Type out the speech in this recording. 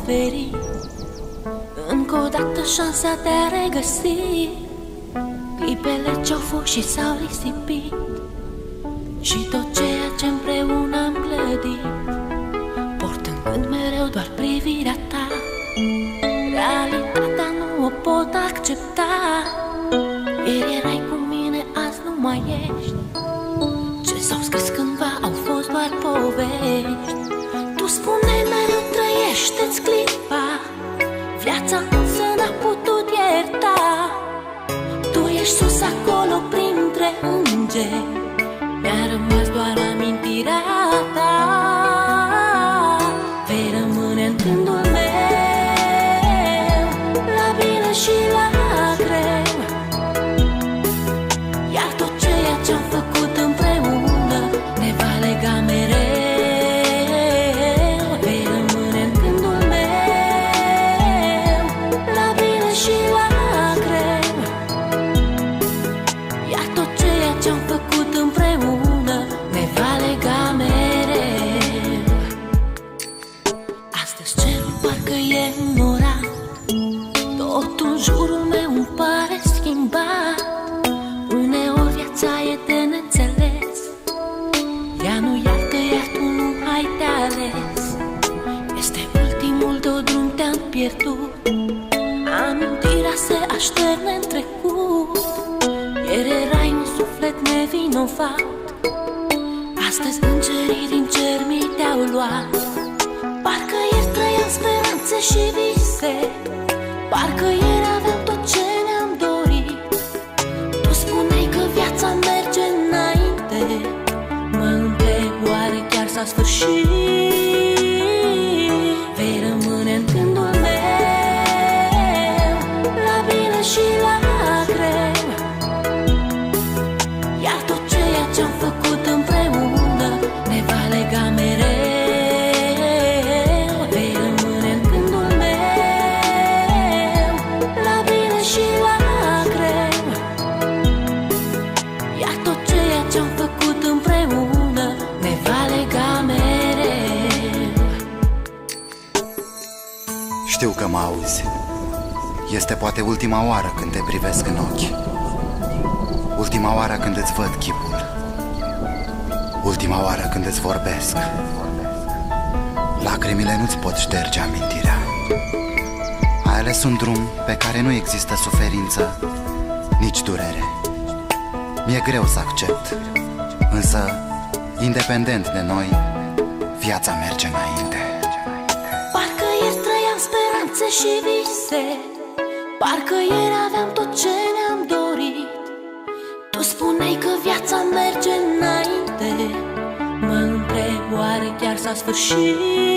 oferi încă o dată șansa de a regăsi clipele ce-au fost și s-au risipit și tot ceea ce împreună am clădit, port în gând mereu doar privirea ta. Realitatea nu o pot accepta. Ieri erai cu mine, azi nu mai ești. Ce s-au scris cândva au fost doar povești. Tu spuneai mereu trăiește-ți clipa, viața însă n-a putut ierta. Tu ești sus acolo printre îngeri, mi-a rămas doar amintirea ta. Vei rămâne în gândul meu, la bine și la greu. Iar tot ceea ce-am făcut împreună ne va lega mereu. Vei rămâne în gândul meu, la bine și la greu. Iar tot ceea ce-am făcut împreună ne va lega mereu. Astăzi cerul parcă e înnorat, totul în jurul meu îmi pare schimbat. Uneori viața e de neînțeles, ea nu iartă, iar tu nu ai de ales. Este ultimul tău drum, te-am pierdut, amintirea se așterne în trecut. Ieri erai un suflet nevinovat, astăzi îngerii din cer mi te-au luat. Parcă ieri trăiam speranțe și vise, parcă ieri aveam tot ce ne-am dorit. Tu spuneai că viața merge înainte, mă întreb oare chiar s-a sfârșit. Vei rămâne în gândul meu, la bine și la greu. Iar tot ceea ce-am făcut împreună ne va lega mereu. Vei rămâne în gândul meu, la bine și la greu. Iar tot ceea ce-am făcut împreună ne va lega mereu. Știu că mă auzi. Este poate ultima oară când te privesc în ochi, ultima oară când îți văd chipul, ultima oară când îți vorbesc. Lacrimile nu-ți pot șterge amintirea. Ai ales un drum pe care nu există suferință, nici durere. Mi-e greu să accept, însă, independent de noi, viața merge înainte. Parcă ieri trăiam speranțe și vise, parcă ieri aveam tot ce ne-am dorit. Tu spuneai că viața merge înainte, mă întreb oare chiar s-a sfârșit.